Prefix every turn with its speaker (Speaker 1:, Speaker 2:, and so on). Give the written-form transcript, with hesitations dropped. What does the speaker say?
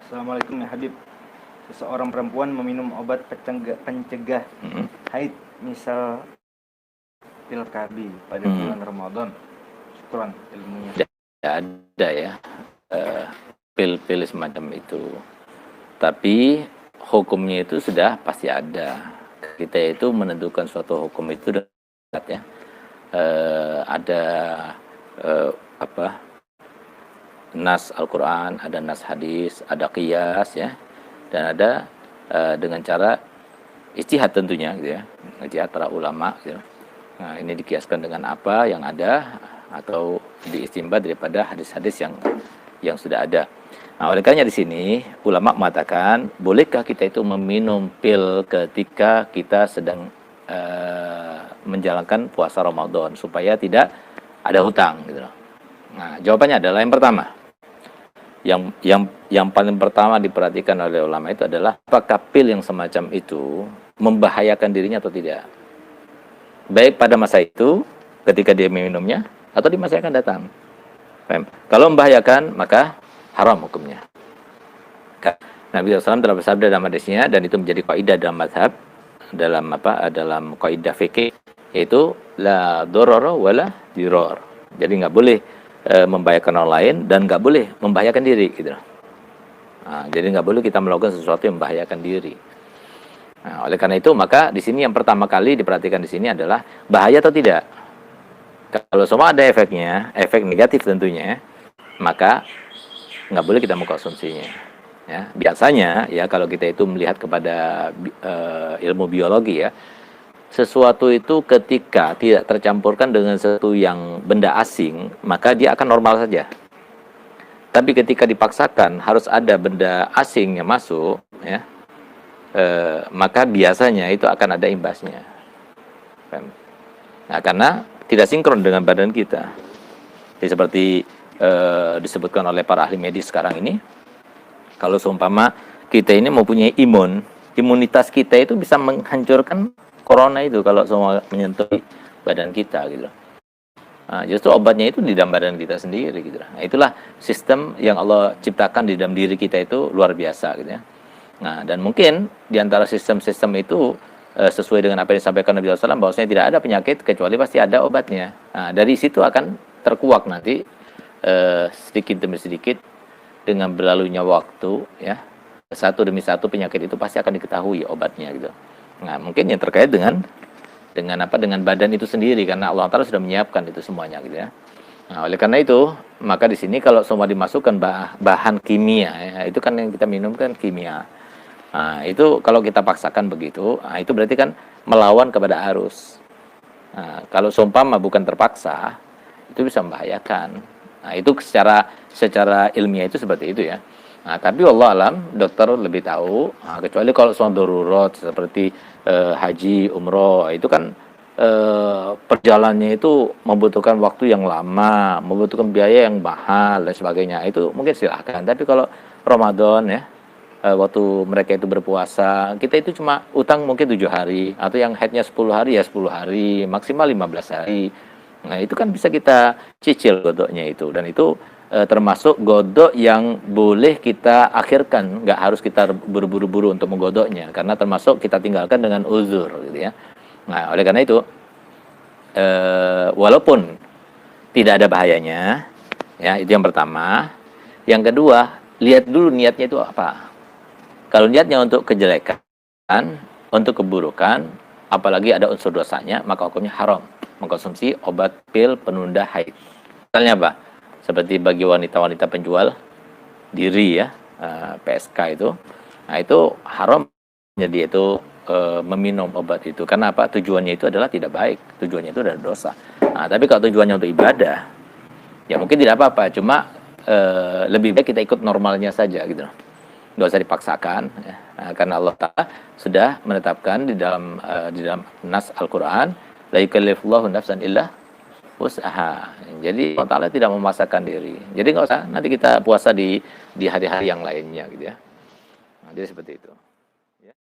Speaker 1: Assalamualaikum ya Habib. Seseorang perempuan meminum obat pencegah haid, misal pil KB pada bulan Ramadan. Syukran ilmunya.
Speaker 2: Tidak ada ya pil-pil semacam itu. Tapi hukumnya itu sudah pasti ada. Kita itu menentukan suatu hukum itu ya. Ada nas Al-Quran, ada nas hadis, ada qiyas ya, dan ada dengan cara ijtihad tentunya gitu ya, ijtihad para ulama gitu. Nah, ini dikiaskan dengan apa yang ada atau diistimbat daripada hadis-hadis yang sudah ada. Nah, oleh karena di sini ulama mengatakan, bolehkah kita itu meminum pil ketika kita sedang menjalankan puasa Ramadan supaya tidak ada hutang gitu. Nah, jawabannya adalah yang pertama. Yang paling pertama diperhatikan oleh ulama itu adalah apakah pil yang semacam itu membahayakan dirinya atau tidak. Baik pada masa itu ketika dia meminumnya atau di masa yang akan datang. Kalau membahayakan maka haram hukumnya. Nabi SAW telah bersabda dalam hadisnya, dan itu menjadi kaidah dalam mazhab, dalam kaidah fikih, yaitu la dororo wala diror. Jadi nggak boleh membahayakan orang lain dan nggak boleh membahayakan diri gitu. Nah, jadi nggak boleh kita melakukan sesuatu yang membahayakan diri. Nah, oleh karena itu maka di sini yang pertama kali diperhatikan di sini adalah bahaya atau tidak. Kalau semua ada efeknya, efek negatif tentunya, maka nggak boleh kita mengkonsumsinya. Ya, biasanya ya kalau kita itu melihat kepada ilmu biologi ya, sesuatu itu ketika tidak tercampurkan dengan sesuatu yang benda asing, maka dia akan normal saja. Tapi ketika dipaksakan harus ada benda asing yang masuk, ya, maka biasanya itu akan ada imbasnya. Nah, karena tidak sinkron dengan badan kita. Jadi seperti disebutkan oleh para ahli medis sekarang ini, kalau seumpama kita ini mempunyai imunitas kita itu bisa menghancurkan corona itu kalau semua menyentuh badan kita gitu. Nah, justru obatnya itu di dalam badan kita sendiri gitu. Nah, itulah sistem yang Allah ciptakan di dalam diri kita itu luar biasa gitu ya. Nah, dan mungkin di antara sistem-sistem itu sesuai dengan apa yang disampaikan Nabi SAW, bahwasanya tidak ada penyakit kecuali pasti ada obatnya. Nah, dari situ akan terkuak nanti sedikit demi sedikit dengan berlalunya waktu ya. Satu demi satu penyakit itu pasti akan diketahui obatnya gitu. Nah, mungkin yang terkait dengan badan itu sendiri, karena Allah Ta'ala sudah menyiapkan itu semuanya gitu ya. Nah, oleh karena itu, maka di sini kalau semua dimasukkan bahan kimia ya, itu kan yang kita minum kan kimia. Nah, itu kalau kita paksakan begitu, nah, itu berarti kan melawan kepada arus. Nah, kalau seumpama bukan terpaksa, itu bisa membahayakan. Nah, itu secara ilmiah itu seperti itu ya. Nah, tapi Allah alam, dokter lebih tahu. Nah, kecuali kalau soal darurat seperti haji, umroh, itu kan perjalanannya itu membutuhkan waktu yang lama, membutuhkan biaya yang mahal dan sebagainya. Itu mungkin silahkan. Tapi kalau Ramadan ya, waktu mereka itu berpuasa, kita itu cuma utang mungkin 7 hari, atau yang headnya 10 hari ya 10 hari, maksimal 15 hari. Nah, itu kan bisa kita cicil godoknya itu, dan itu termasuk godok yang boleh kita akhirkan, nggak harus kita berburu-buru untuk menggodoknya, karena termasuk kita tinggalkan dengan uzur gitu ya. Nah, oleh karena itu walaupun tidak ada bahayanya ya, itu yang pertama. Yang kedua, lihat dulu niatnya itu apa. Kalau niatnya untuk kejelekan, untuk keburukan, apalagi ada unsur dosanya, maka hukumnya haram mengkonsumsi obat pil penunda haid. Misalnya apa? Seperti bagi wanita-wanita penjual diri ya, PSK itu, nah itu haram jadi itu meminum obat itu. Karena apa? Tujuannya itu adalah tidak baik, tujuannya itu adalah dosa. Nah, tapi kalau tujuannya untuk ibadah, ya mungkin tidak apa-apa, cuma lebih baik kita ikut normalnya saja gitu, nggak usah dipaksakan ya. Nah, karena Allah Ta'ala sudah menetapkan di dalam nas Al-Quran, la yukallifullahu nafsan illa usaha. Jadi Allah Ta'ala tidak memaksakan diri. Jadi nggak usah nanti kita puasa di hari-hari yang lainnya gitu ya. Nah, jadi seperti itu.